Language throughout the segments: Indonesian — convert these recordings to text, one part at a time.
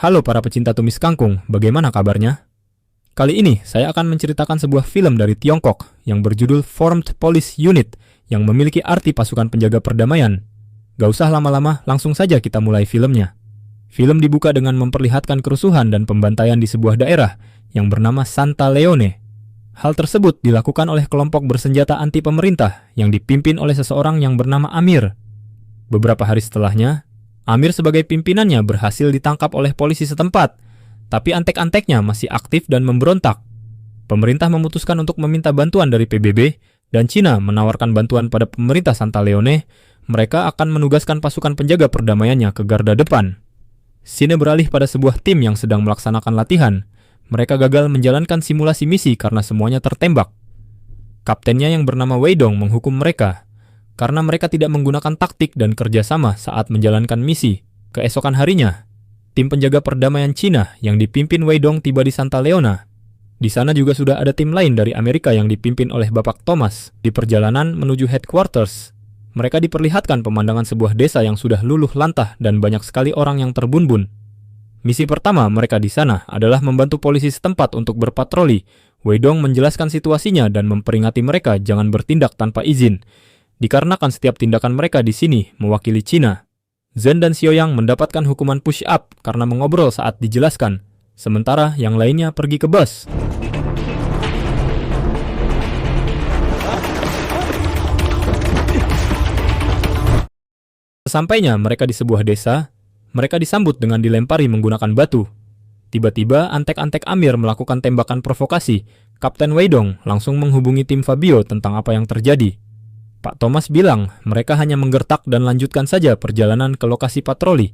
Halo para pecinta tumis kangkung, bagaimana kabarnya? Kali ini saya akan menceritakan sebuah film dari Tiongkok yang berjudul Formed Police Unit yang memiliki arti pasukan penjaga perdamaian. Gak usah lama-lama, langsung saja kita mulai filmnya. Film dibuka dengan memperlihatkan kerusuhan dan pembantaian di sebuah daerah yang bernama Santa Leone. Hal tersebut dilakukan oleh kelompok bersenjata anti pemerintah yang dipimpin oleh seseorang yang bernama Amir. Beberapa hari setelahnya, Amir sebagai pimpinannya berhasil ditangkap oleh polisi setempat, tapi antek-anteknya masih aktif dan memberontak. Pemerintah memutuskan untuk meminta bantuan dari PBB, dan Cina menawarkan bantuan pada pemerintah Santa Leone. Mereka akan menugaskan pasukan penjaga perdamaiannya ke garda depan. Scene beralih pada sebuah tim yang sedang melaksanakan latihan. Mereka gagal menjalankan simulasi misi karena semuanya tertembak. Kaptennya yang bernama Wei Dong menghukum mereka karena mereka tidak menggunakan taktik dan kerjasama saat menjalankan misi. Keesokan harinya, tim penjaga perdamaian Cina yang dipimpin Wei Dong tiba di Santa Leona. Di sana juga sudah ada tim lain dari Amerika yang dipimpin oleh Bapak Thomas. Di perjalanan menuju headquarters, mereka diperlihatkan pemandangan sebuah desa yang sudah luluh lantah dan banyak sekali orang yang terbumbun. Misi pertama mereka di sana adalah membantu polisi setempat untuk berpatroli. Wei Dong menjelaskan situasinya dan memperingati mereka jangan bertindak tanpa izin, dikarenakan setiap tindakan mereka di sini mewakili Cina. Zhen dan Xiaoyang mendapatkan hukuman push up karena mengobrol saat dijelaskan, sementara yang lainnya pergi ke bus. Sesampainya mereka di sebuah desa, mereka disambut dengan dilempari menggunakan batu. Tiba-tiba antek-antek Amir melakukan tembakan provokasi. Kapten Wei Dong langsung menghubungi tim Fabio tentang apa yang terjadi. Pak Thomas bilang mereka hanya menggertak dan lanjutkan saja perjalanan ke lokasi patroli.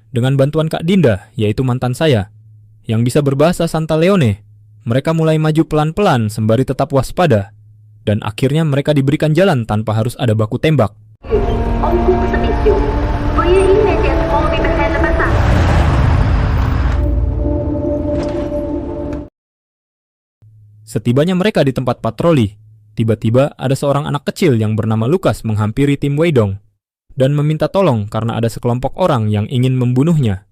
Dengan bantuan Kak Dinda, yaitu mantan saya, yang bisa berbahasa Santa Leone, mereka mulai maju pelan-pelan sembari tetap waspada. Dan akhirnya mereka diberikan jalan tanpa harus ada baku tembak. Setibanya mereka di tempat patroli, tiba-tiba ada seorang anak kecil yang bernama Lukas menghampiri tim Wei Dong dan meminta tolong karena ada sekelompok orang yang ingin membunuhnya.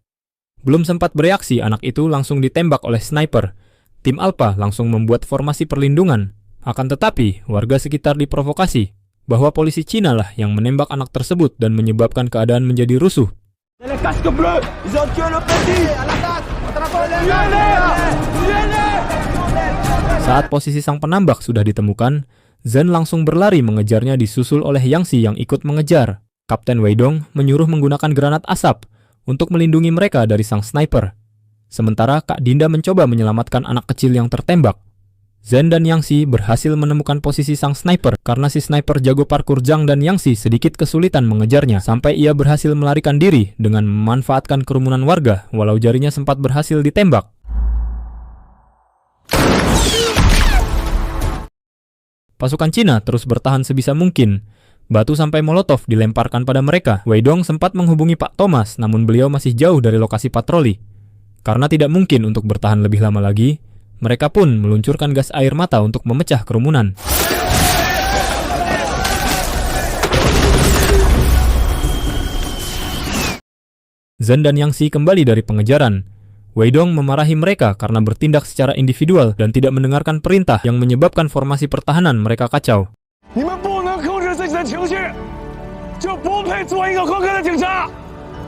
Belum sempat bereaksi, anak itu langsung ditembak oleh sniper. Tim Alpha langsung membuat formasi perlindungan. Akan tetapi, warga sekitar diprovokasi bahwa polisi Cina lah yang menembak anak tersebut dan menyebabkan keadaan menjadi rusuh. Saat posisi sang penambak sudah ditemukan, Zhen langsung berlari mengejarnya disusul oleh Yangxi yang ikut mengejar. Kapten Wei Dong menyuruh menggunakan granat asap untuk melindungi mereka dari sang sniper. Sementara Kak Dinda mencoba menyelamatkan anak kecil yang tertembak. Zhen dan Yangxi berhasil menemukan posisi sang sniper karena si sniper jago parkur Zhang dan Yangxi sedikit kesulitan mengejarnya sampai ia berhasil melarikan diri dengan memanfaatkan kerumunan warga walau jarinya sempat berhasil ditembak. Pasukan Cina terus bertahan sebisa mungkin. Batu sampai molotov dilemparkan pada mereka. Wei Dong sempat menghubungi Pak Thomas, namun beliau masih jauh dari lokasi patroli. Karena tidak mungkin untuk bertahan lebih lama lagi, mereka pun meluncurkan gas air mata untuk memecah kerumunan. Zhen dan Yangxi kembali dari pengejaran. Wei Dong memarahi mereka karena bertindak secara individual dan tidak mendengarkan perintah yang menyebabkan formasi pertahanan mereka kacau.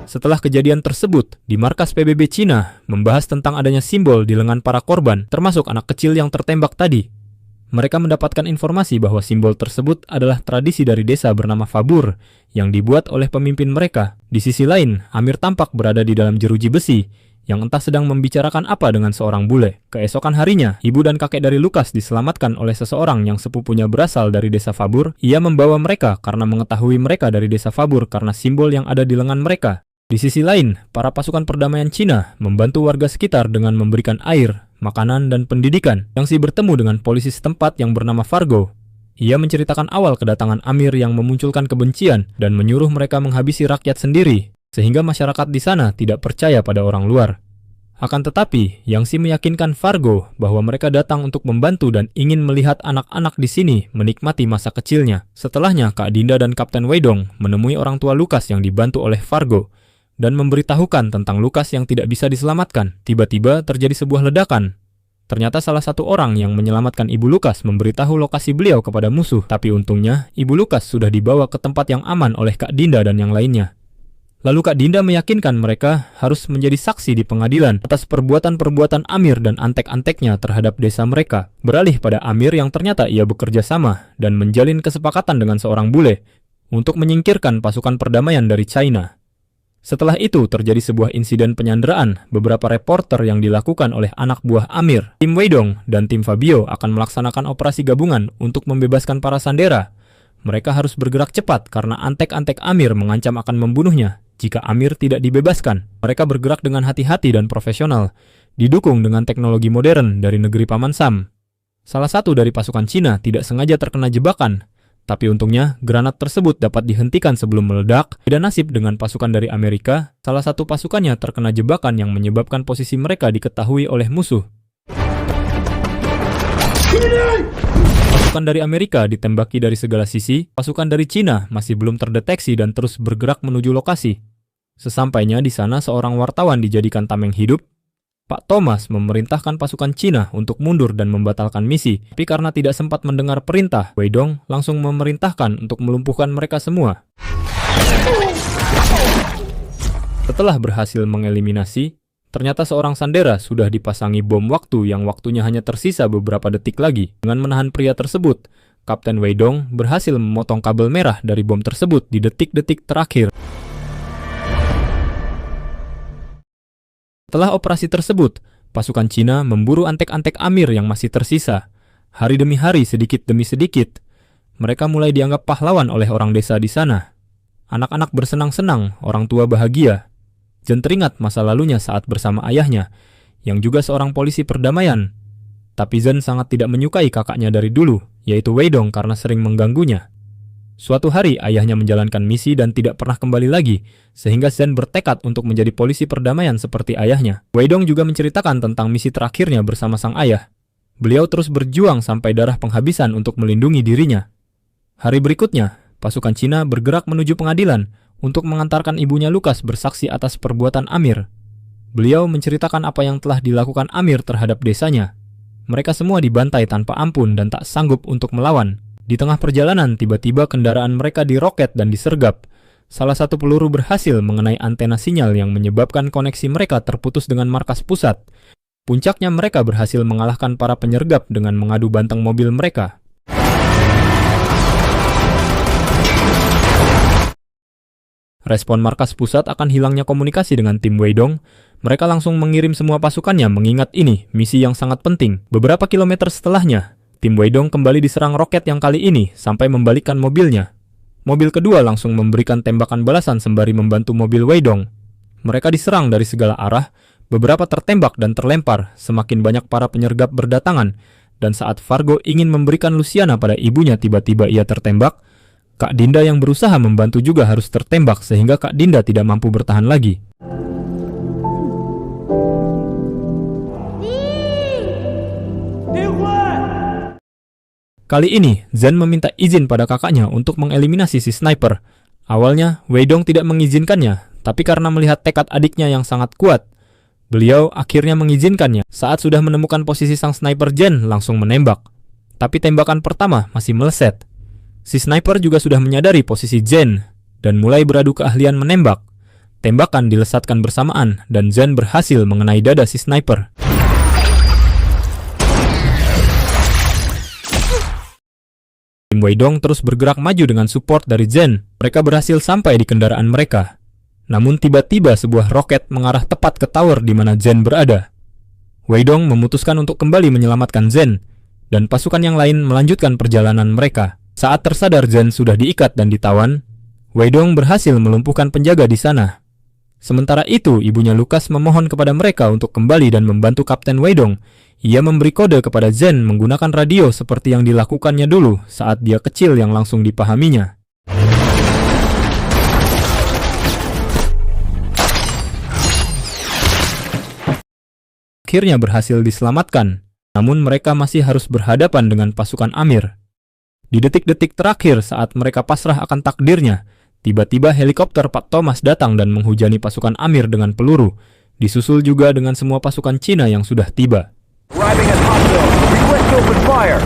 Setelah kejadian tersebut, di markas PBB Cina membahas tentang adanya simbol di lengan para korban, termasuk anak kecil yang tertembak tadi. Mereka mendapatkan informasi bahwa simbol tersebut adalah tradisi dari desa bernama Fabur yang dibuat oleh pemimpin mereka. Di sisi lain, Amir tampak berada di dalam jeruji besi yang entah sedang membicarakan apa dengan seorang bule. Keesokan harinya, ibu dan kakek dari Lukas diselamatkan oleh seseorang yang sepupunya berasal dari desa Fabur. Ia membawa mereka karena mengetahui mereka dari desa Fabur karena simbol yang ada di lengan mereka. Di sisi lain, para pasukan perdamaian Cina membantu warga sekitar dengan memberikan air, makanan, dan pendidikan. Yangxi bertemu dengan polisi setempat yang bernama Fargo. Ia menceritakan awal kedatangan Amir yang memunculkan kebencian dan menyuruh mereka menghabisi rakyat sendiri, sehingga masyarakat di sana tidak percaya pada orang luar. Akan tetapi, Yangxi meyakinkan Fargo bahwa mereka datang untuk membantu dan ingin melihat anak-anak di sini menikmati masa kecilnya. Setelahnya, Kak Dinda dan Kapten Wei Dong menemui orang tua Lukas yang dibantu oleh Fargo. dan memberitahukan tentang Lukas yang tidak bisa diselamatkan. Tiba-tiba terjadi sebuah ledakan. Ternyata salah satu orang yang menyelamatkan Ibu Lukas memberitahu lokasi beliau kepada musuh. Tapi untungnya, Ibu Lukas sudah dibawa ke tempat yang aman oleh Kak Dinda dan yang lainnya. Lalu Kak Dinda meyakinkan mereka harus menjadi saksi di pengadilan atas perbuatan-perbuatan Amir dan antek-anteknya terhadap desa mereka. Beralih pada Amir yang ternyata ia bekerja sama dan menjalin kesepakatan dengan seorang bule untuk menyingkirkan pasukan perdamaian dari China. Setelah itu terjadi sebuah insiden penyanderaan beberapa reporter yang dilakukan oleh anak buah Amir. Tim Weidong dan tim Fabio akan melaksanakan operasi gabungan untuk membebaskan para sandera. Mereka harus bergerak cepat karena antek-antek Amir mengancam akan membunuhnya jika Amir tidak dibebaskan. Mereka bergerak dengan hati-hati dan profesional, didukung dengan teknologi modern dari negeri Paman Sam. Salah satu dari pasukan Cina tidak sengaja terkena jebakan, tapi untungnya granat tersebut dapat dihentikan sebelum meledak. Beda nasib dengan pasukan dari Amerika, salah satu pasukannya terkena jebakan yang menyebabkan posisi mereka diketahui oleh musuh. Pasukan dari Amerika ditembaki dari segala sisi, pasukan dari Cina masih belum terdeteksi dan terus bergerak menuju lokasi. Sesampainya di sana seorang wartawan dijadikan tameng hidup. Pak Thomas memerintahkan pasukan Cina untuk mundur dan membatalkan misi, tapi karena tidak sempat mendengar perintah, Weidong langsung memerintahkan untuk melumpuhkan mereka semua. Setelah berhasil mengeliminasi, ternyata seorang sandera sudah dipasangi bom waktu yang waktunya hanya tersisa beberapa detik lagi. Dengan menahan pria tersebut, Kapten Weidong berhasil memotong kabel merah dari bom tersebut di detik-detik terakhir. Setelah operasi tersebut, pasukan Cina memburu antek-antek Amir yang masih tersisa. Hari demi hari, sedikit demi sedikit, mereka mulai dianggap pahlawan oleh orang desa di sana. Anak-anak bersenang-senang, orang tua bahagia. Zen teringat masa lalunya saat bersama ayahnya, yang juga seorang polisi perdamaian. Tapi Zen sangat tidak menyukai kakaknya dari dulu, yaitu Weidong karena sering mengganggunya. Suatu hari ayahnya menjalankan misi dan tidak pernah kembali lagi, sehingga Zen bertekad untuk menjadi polisi perdamaian seperti ayahnya. Weidong juga menceritakan tentang misi terakhirnya bersama sang ayah. Beliau terus berjuang sampai darah penghabisan untuk melindungi dirinya. Hari berikutnya, pasukan Cina bergerak menuju pengadilan untuk mengantarkan ibunya Lukas bersaksi atas perbuatan Amir. Beliau menceritakan apa yang telah dilakukan Amir terhadap desanya. Mereka semua dibantai tanpa ampun dan tak sanggup untuk melawan. Di tengah perjalanan, tiba-tiba kendaraan mereka diroket dan disergap. Salah satu peluru berhasil mengenai antena sinyal yang menyebabkan koneksi mereka terputus dengan markas pusat. Puncaknya mereka berhasil mengalahkan para penyergap dengan mengadu banteng mobil mereka. Respon markas pusat akan hilangnya komunikasi dengan tim Weidong. Mereka langsung mengirim semua pasukannya mengingat ini misi yang sangat penting. Beberapa kilometer setelahnya, tim Weidong kembali diserang roket yang kali ini sampai membalikkan mobilnya. Mobil kedua langsung memberikan tembakan balasan sembari membantu mobil Weidong. Mereka diserang dari segala arah, beberapa tertembak dan terlempar, semakin banyak para penyergap berdatangan, dan saat Fargo ingin memberikan Luciana pada ibunya tiba-tiba ia tertembak. Kak Dinda yang berusaha membantu juga harus tertembak sehingga Kak Dinda tidak mampu bertahan lagi. Kali ini, Zen meminta izin pada kakaknya untuk mengeliminasi si sniper. Awalnya, Weidong tidak mengizinkannya, tapi karena melihat tekad adiknya yang sangat kuat, beliau akhirnya mengizinkannya. Saat sudah menemukan posisi sang sniper, Zen langsung menembak. Tapi tembakan pertama masih meleset. Si sniper juga sudah menyadari posisi Zen dan mulai beradu keahlian menembak. Tembakan dilesatkan bersamaan dan Zen berhasil mengenai dada si sniper. Tim Weidong terus bergerak maju dengan support dari Zen. Mereka berhasil sampai di kendaraan mereka. Namun tiba-tiba sebuah roket mengarah tepat ke tower di mana Zen berada. Weidong memutuskan untuk kembali menyelamatkan Zen, dan pasukan yang lain melanjutkan perjalanan mereka. Saat tersadar Zen sudah diikat dan ditawan, Weidong berhasil melumpuhkan penjaga di sana. Sementara itu, ibunya Lukas memohon kepada mereka untuk kembali dan membantu Kapten Weidong. Ia memberi kode kepada Zen menggunakan radio seperti yang dilakukannya dulu saat dia kecil yang langsung dipahaminya. Akhirnya berhasil diselamatkan, namun mereka masih harus berhadapan dengan pasukan Amir. Di detik-detik terakhir saat mereka pasrah akan takdirnya, Tiba-tiba helikopter Pak Thomas datang dan menghujani pasukan Amir dengan peluru, disusul juga dengan semua pasukan Cina yang sudah tiba. Arriving at hot zone. Request open fire.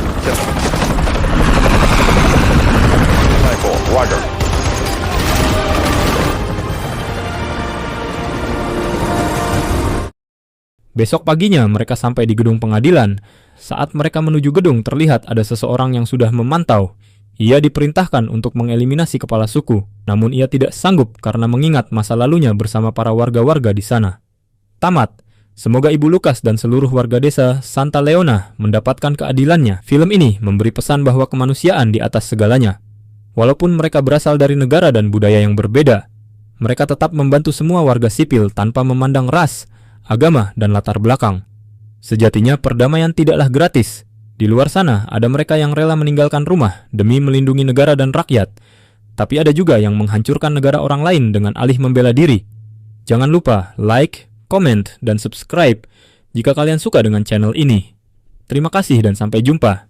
Rifle, Roger. Besok paginya mereka sampai di gedung pengadilan. Saat mereka menuju gedung terlihat ada seseorang yang sudah memantau. Ia diperintahkan untuk mengeliminasi kepala suku, namun ia tidak sanggup karena mengingat masa lalunya bersama para warga-warga di sana. Tamat. Semoga Ibu Lukas dan seluruh warga desa Santa Leona mendapatkan keadilannya. Film ini memberi pesan bahwa kemanusiaan di atas segalanya. Walaupun mereka berasal dari negara dan budaya yang berbeda, mereka tetap membantu semua warga sipil tanpa memandang ras, agama, dan latar belakang. Sejatinya perdamaian tidaklah gratis. Di luar sana ada mereka yang rela meninggalkan rumah demi melindungi negara dan rakyat. Tapi ada juga yang menghancurkan negara orang lain dengan alih membela diri. Jangan lupa like, comment, dan subscribe jika kalian suka dengan channel ini. Terima kasih dan sampai jumpa.